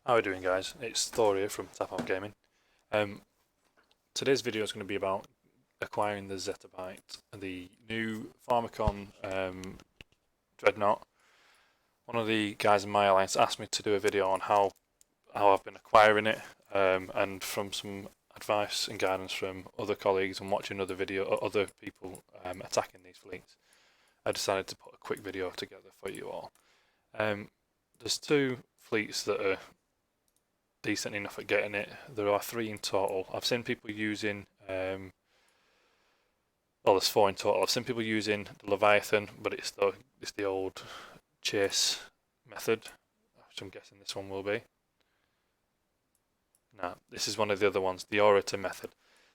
How are we doing, guys? It's Thor here from Out Gaming. Um, Today's video is going to be about acquiring the Zettabyte, the new Pharmakon Dreadnaught. One of the guys in my alliance asked me to do a video on how I've been acquiring it, and from some advice and guidance from other colleagues and watching other people attacking these fleets, I decided to put a quick video together for you all. There's two fleets that are decent enough at getting it. There are three in total. I've seen people using, well, there's four in total. I've seen people using the Leviathan, but it's the old chase method, which I'm guessing this one will be. No, this is one of the other ones, the orator method.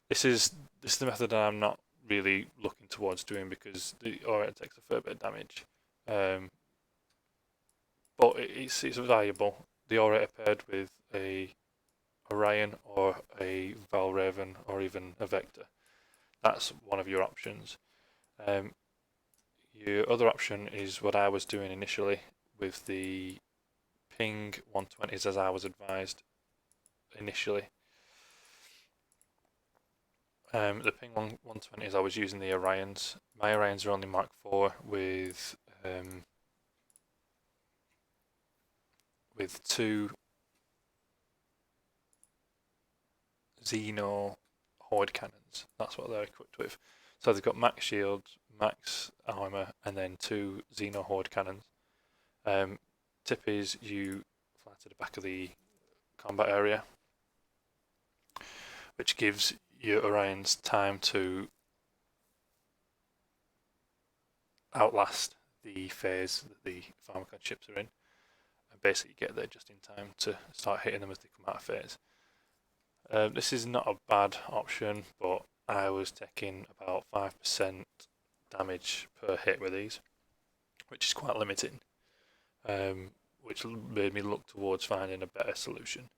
This is the method that I'm not really looking towards doing because the orator takes a fair bit of damage. But it's valuable. The orator paired with a Orion or a Vowel Raven or even a Vector. That's one of your options. Your other option is what I was doing initially with the ping 120s, as I was advised initially. The ping 120s, I was using the Orions. My Orions are only Mark IV with two Xeno Horde cannons. That's what they're equipped with. So they've got max shield, max armor, and then two Xeno Horde cannons. Tip is you fly to the back of the combat area, which gives your Orions time to outlast the phase that the Pharmakon ships are in, and basically get there just in time to start hitting them as they come out of phase. This is not a bad option, but I was taking about 5% damage per hit with these, which is quite limiting, which made me look towards finding a better solution.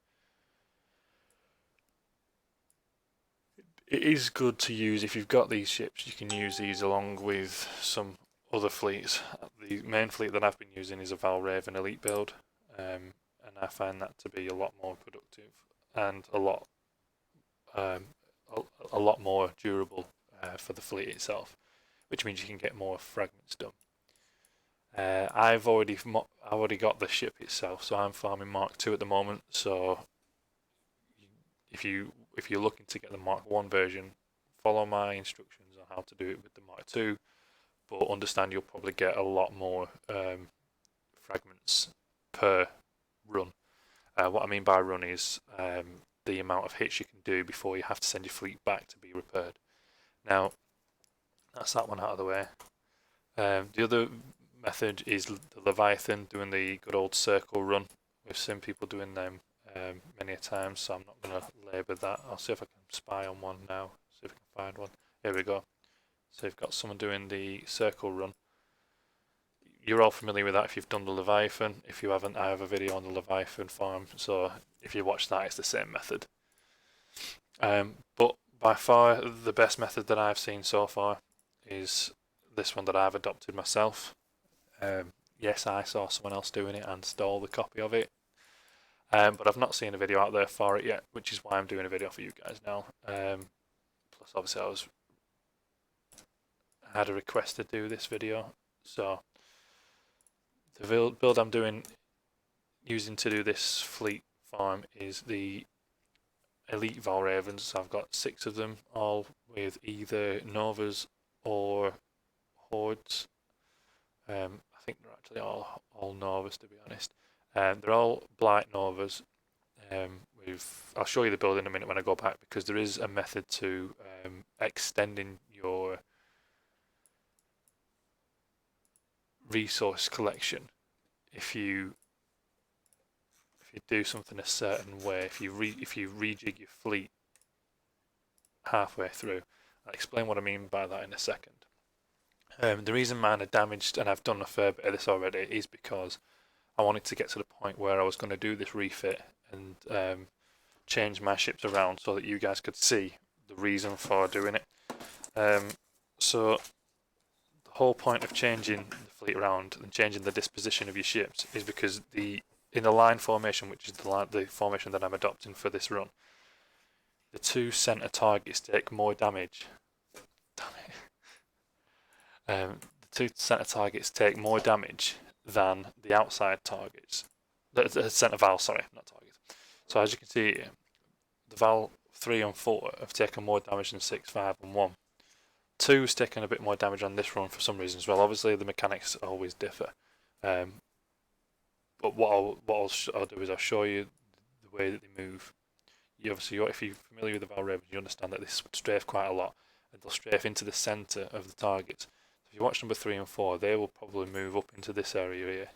It is good to use if you've got these ships. You can use these along with some other fleets. The main fleet that I've been using is a Vowel Raven elite build, and I find that to be a lot more productive and a lot more durable for the fleet itself, which means you can get more fragments done. I've already got the ship itself, so I'm farming Mark II at the moment. So if you're looking to get the Mark I version, follow my instructions on how to do it with the Mark II, but understand you'll probably get a lot more fragments per run. What I mean by run is the amount of hits you can do before you have to send your fleet back to be repaired. Now, that's that one out of the way. The other method is the Leviathan, doing the good old circle run. We've seen people doing them many a time, so I'm not going to labour that. I'll see if I can spy on one now, see if I can find one. Here we go. So you've got someone doing the circle run. You're all familiar with that if you've done the Leviathan. If you haven't, I have a video on the Leviathan farm, so if you watch that, it's the same method. But by far the best method that I've seen so far is this one that I've adopted myself. Yes, I saw someone else doing it and stole the copy of it, but I've not seen a video out there for it yet, which is why I'm doing a video for you guys now. Plus, obviously, I had a request to do this video, so the build I'm using to do this fleet farm is the elite Vowel Ravens. So I've got 6 of them, all with either Novas or Hordes. I think they're actually all Novas, to be honest. They're all Blight Novas. I'll show you the build in a minute when I go back, because there is a method to extending your resource collection if you do something a certain way. If you rejig your fleet halfway through, I'll explain what I mean by that in a second. The reason mine are damaged, and I've done a fair bit of this already, is because I wanted to get to the point where I was going to do this refit and change my ships around so that you guys could see the reason for doing it. So the whole point of changing the fleet around and changing the disposition of your ships is because the in the line formation, which is the formation that I'm adopting for this run, the two centre targets take more damage. Damn it. The two centre targets take more damage than the outside targets. The centre vowels, sorry, not targets. So as you can see here, the vowel 3 and 4 have taken more damage than 6, 5 and 1. 2's taken a bit more damage on this run for some reason as well. Obviously the mechanics always differ. But what I'll do is I'll show you the way that they move. If you're familiar with the Vowel Raven, you understand that they strafe quite a lot, and they'll strafe into the centre of the target. So if you watch number 3 and 4, they will probably move up into this area here,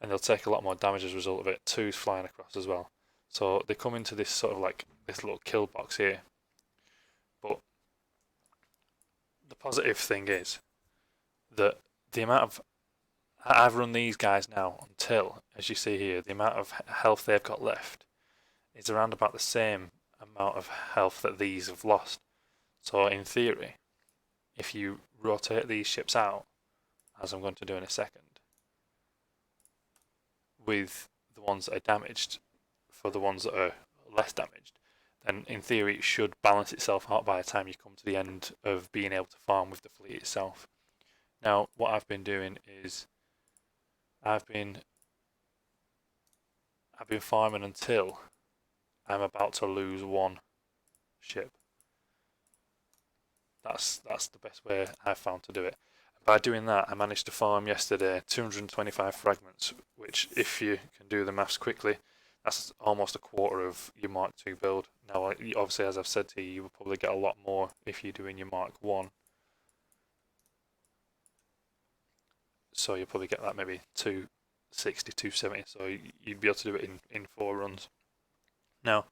and they'll take a lot more damage as a result of it. 2's flying across as well. So they come into this sort of like this little kill box here. But the positive thing is that the amount of I've run these guys now until, as you see here, the amount of health they've got left is around about the same amount of health that these have lost. So in theory, if you rotate these ships out, as I'm going to do in a second, with the ones that are damaged for the ones that are less damaged, then in theory it should balance itself out by the time you come to the end of being able to farm with the fleet itself. Now what I've been doing is I've been farming until I'm about to lose one ship. That's the best way I've found to do it. By doing that, I managed to farm yesterday 225 fragments, which, if you can do the maths quickly, that's almost a quarter of your Mark II build. Now, obviously, as I've said to you, you will probably get a lot more if you're doing your Mark I. So you'll probably get that maybe 260, 270. So you'd be able to do it in 4 runs. Now,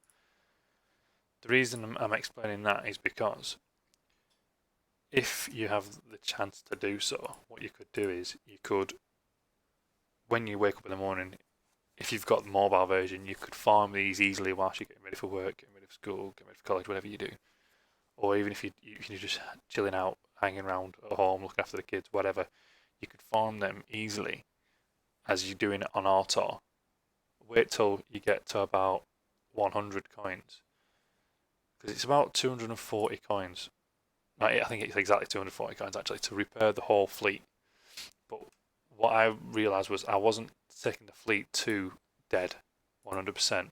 the reason I'm explaining that is because if you have the chance to do so, what you could do is you could, when you wake up in the morning, if you've got the mobile version, you could farm these easily whilst you're getting ready for work, getting ready for school, getting ready for college, whatever you do. Or even if you're just chilling out, hanging around at home, looking after the kids, whatever, you could farm them easily as you're doing it on auto. Wait till you get to about 100 coins, because it's about 240 coins. I think it's exactly 240 coins actually to repair the whole fleet. But what I realised was I wasn't taking the fleet to dead 100%. I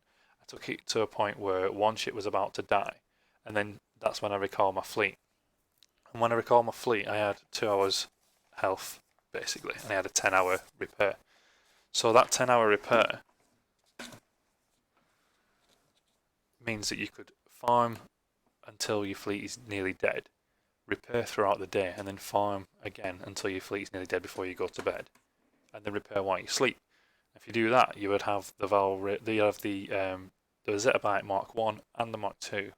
took it to a point where one ship was about to die, and then that's when I recalled my fleet. And when I recalled my fleet, I had 2 hours health basically, and I had a 10-hour repair. So that 10-hour repair means that you could farm until your fleet is nearly dead, repair throughout the day, and then farm again until your fleet is nearly dead before you go to bed, and then repair while you sleep. If you do that, you would have the Zettabyte MK1 and the MK2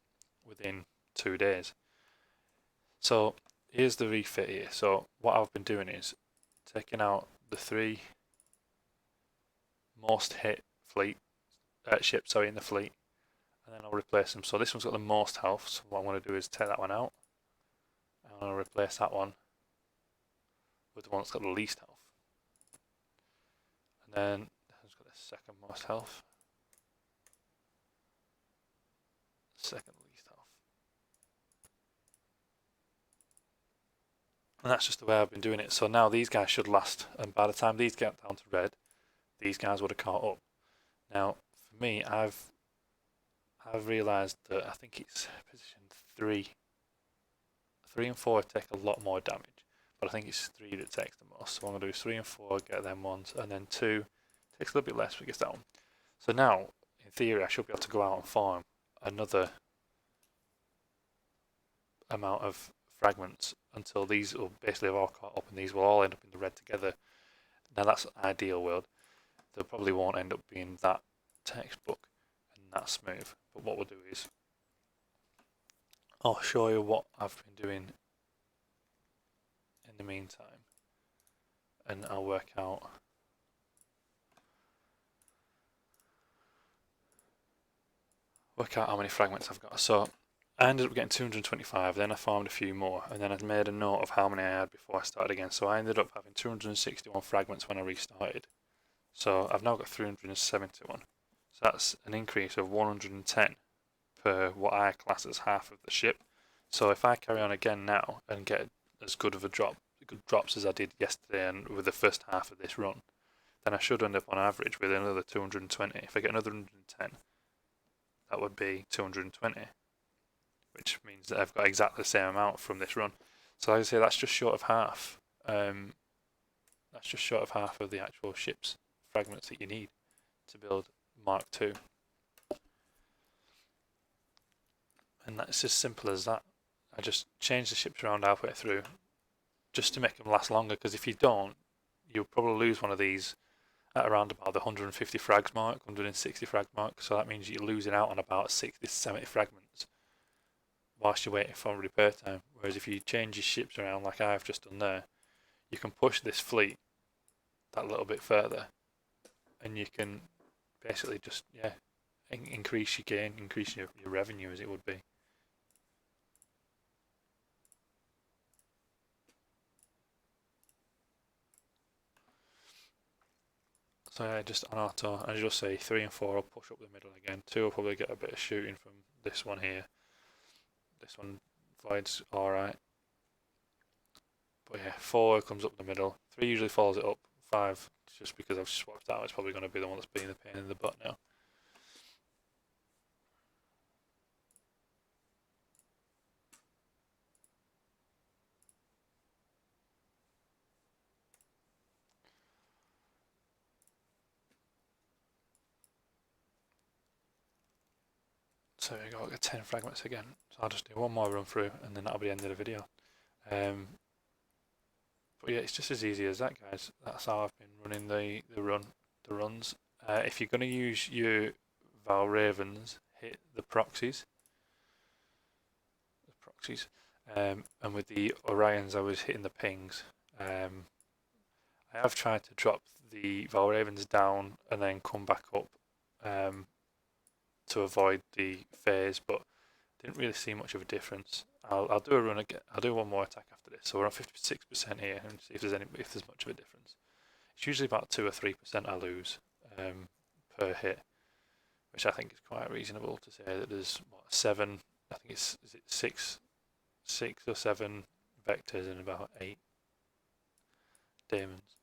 within 2 days. So here's the refit here. So what I've been doing is taking out the 3 most hit ships in the fleet, and then I'll replace them. So this one's got the most health, so what I'm going to do is take that one out, and I'll replace that one with the one that's got the least health. And then this one's got the second most health, second least health. And that's just the way I've been doing it. So now these guys should last, and by the time these get down to red, these guys would have caught up. Now, for me, I've realised that I think it's position 3. 3 and 4 take a lot more damage, but I think it's 3 that takes the most. So I'm going to do 3 and 4, get them ones, and then 2 takes a little bit less, but gets that one. So now, in theory, I should be able to go out and farm another amount of fragments until these will basically have all caught up, and these will all end up in the red together. Now that's an ideal world. They probably won't end up being that textbook and that smooth, but what we'll do is I'll show you what I've been doing in the meantime, and I'll work out how many fragments I've got. So I ended up getting 225, then I farmed a few more, and then I made a note of how many I had before I started again. So I ended up having 261 fragments when I restarted. So I've now got 371. So that's an increase of 110 per what I class as half of the ship. So if I carry on again now and get as good of a good drops as I did yesterday and with the first half of this run, then I should end up on average with another 220. If I get another 110, that would be 220, which means that I've got exactly the same amount from this run. So like I say, that's just short of half. That's just short of half of the actual ship's fragments that you need to build Mark II. And that's as simple as that. I just change the ships around halfway through just to make them last longer, because if you don't, you'll probably lose one of these at around about the 150 frags mark, 160 frag mark. So that means you're losing out on about 60 to 70 fragments whilst you're waiting for repair time. Whereas if you change your ships around like I've just done there, you can push this fleet that little bit further, and you can basically just increase your gain, increase your revenue as it would be. So yeah, just on auto, as you'll see, 3 and 4 will push up the middle again. 2 will probably get a bit of shooting from this one here. This one Void's alright. But yeah, 4 comes up the middle. 3 usually follows it up. 5, just because I've swapped out, it's probably going to be the one that's being the pain in the butt now. So we got 10 fragments again. So I'll just do one more run through and then that'll be the end of the video. But yeah, it's just as easy as that, guys. That's how I've been running the runs. If you're going to use your Vowel Ravens, hit the proxies. And with the Orions, I was hitting the pings. I have tried to drop the Vowel Ravens down and then come back up to avoid the phase, but didn't really see much of a difference. I'll do a run again. I'll do one more attack after this. So we're on 56% here, and see if there's much of a difference. It's usually about 2 or 3% I lose per hit, which I think is quite reasonable to say that there's 7. I think is it 6 or 7 vectors and about 8 daemons.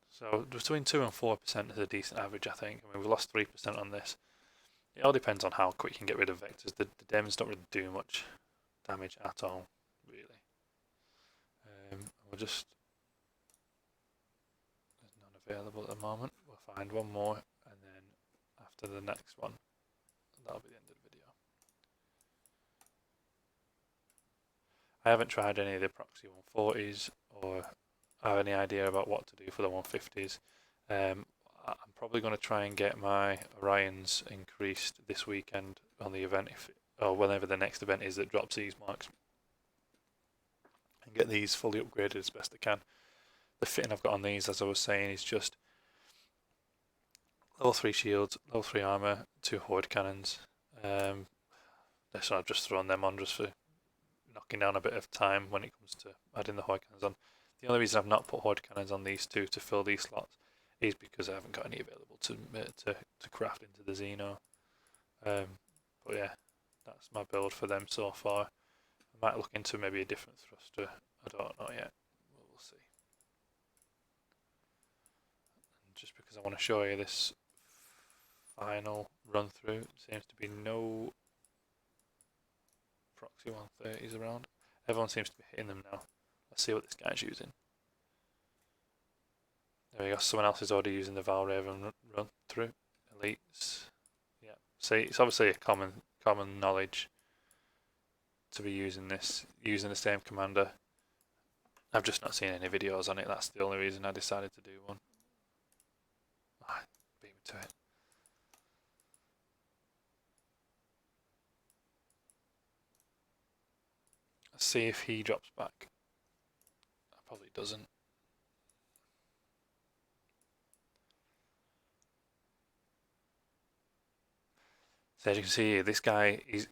So between 2 and 4% is a decent average, I think. I mean, we've lost 3% on this. It all depends on how quick you can get rid of vectors. The daemons don't really do much damage at all, really. We'll just... There's none available at the moment. We'll find one more, and then after the next one, that'll be the end of the video. I haven't tried any of the proxy 140s or have any idea about what to do for the 150s. I'm probably going to try and get my Orions increased this weekend on the event, or whenever the next event is that drops these marks, and get these fully upgraded as best I can. The fitting I've got on these, as I was saying, is just level 3 shields, level 3 armour, 2 horde cannons. So I've just thrown them on just for knocking down a bit of time when it comes to adding the horde cannons on. The only reason I've not put horde cannons on these 2 to fill these slots is because I haven't got any available to craft into the Xeno. But yeah, that's my build for them so far. I might look into maybe a different thruster. I don't know yet. We'll see. And just because I want to show you this final run through, seems to be no proxy 130s around. Everyone seems to be hitting them now. Let's see what this guy's using. There we go, someone else is already using the Vowel Raven run through. Elites. Yeah. See, it's obviously a common knowledge to be using the same commander. I've just not seen any videos on it, that's the only reason I decided to do one. Beat me to it. Let's see if he drops back. Probably doesn't. So as you can see here, this guy, he's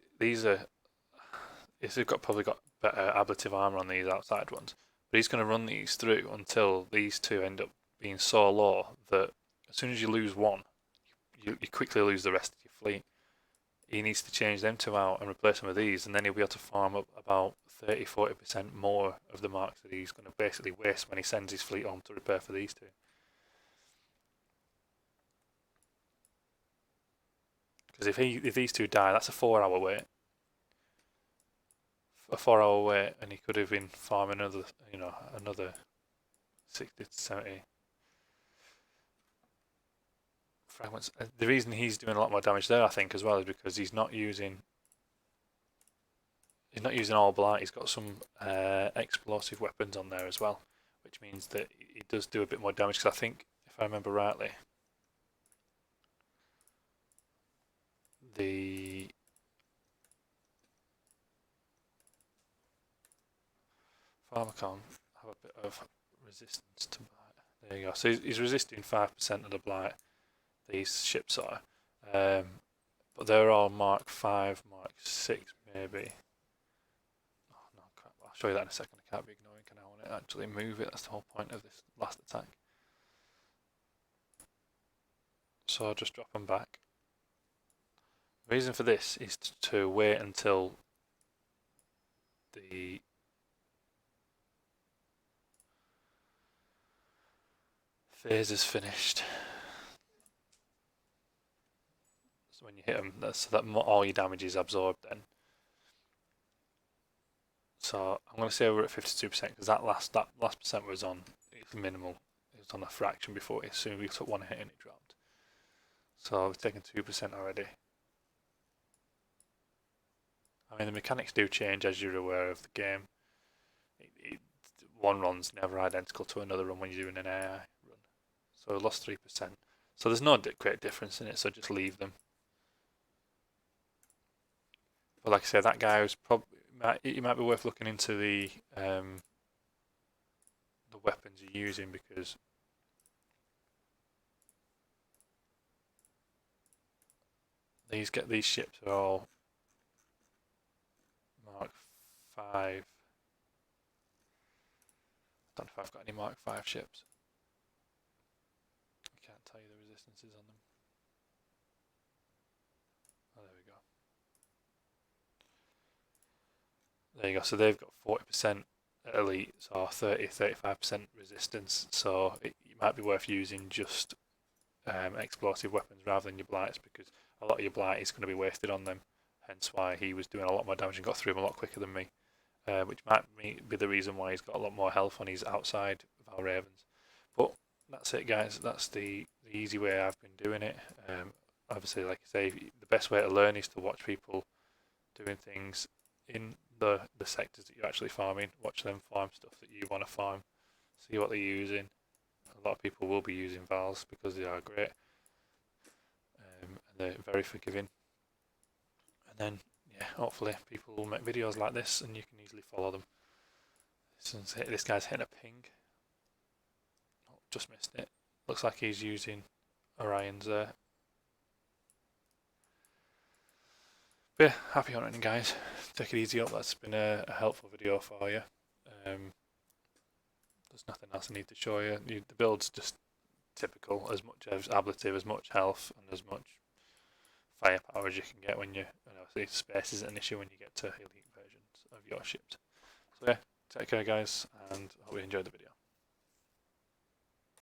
probably got better ablative armor on these outside ones, But he's going to run these through until these two end up being so low that as soon as you lose one, you quickly lose the rest of your fleet. He needs to change them two out and replace them with these, and then he'll be able to farm up about 30-40% more of the marks that he's going to basically waste when he sends his fleet home to repair for these two. Because if these two die, that's a 4-hour wait. A 4-hour wait, and he could have been farming another 60 to 70 fragments. The reason he's doing a lot more damage there, I think, as well, is because he's not using all blight. He's got some explosive weapons on there as well, which means that he does do a bit more damage. Because I think, if I remember rightly, the Pharmakon have a bit of resistance to blight. There you go. So he's resisting 5% of the blight. These ships are, but they're all Mark 5, Mark 6 maybe. Oh no, crap. I'll show you that in a second. I can't be ignoring. Can I want to actually move it? That's the whole point of this last attack. So I'll just drop them back. The reason for this is to wait until the phase is finished. So when you hit them, so that all your damage is absorbed then. So I'm going to say we're at 52% because that last percent was on, it's minimal. It was on a fraction before. As soon as we took one hit and it dropped. So we've taken 2% already. I mean, the mechanics do change as you're aware of the game. One run's never identical to another run when you're doing an AI run. So we lost 3%. So there's no great difference in it, so just leave them. But like I said, that guy was probably, it might be worth looking into the weapons you're using, because these ships are all Mark 5. I don't know if I've got any Mark 5 ships. I can't tell you the resistances on them. Oh, there we go. There you go. So they've got 40% elite, so 30-35% resistance. So it might be worth using just explosive weapons rather than your blights, because a lot of your blight is going to be wasted on them. Hence why he was doing a lot more damage and got through them a lot quicker than me. Which might be the reason why he's got a lot more health on his outside Vowel Ravens. But that's it, guys. That's the easy way I've been doing it. Obviously, like I say, the best way to learn is to watch people doing things in the sectors that you're actually farming. Watch them farm stuff that you want to farm. See what they're using. A lot of people will be using Vowels because they are great. And they're very forgiving. And then, yeah, hopefully people will make videos like this and you can easily follow them. This guy's hitting a ping. Oh, just missed it. Looks like he's using Orion's there. But yeah, happy hunting, guys. Take it easy up. That's been a helpful video for you. There's nothing else I need to show you. The build's just typical, as much as ablative, as much health, and as much firepower as you can get when space isn't an issue when you get to elite versions of your ships. So yeah, take care, guys, and I hope you enjoyed the video.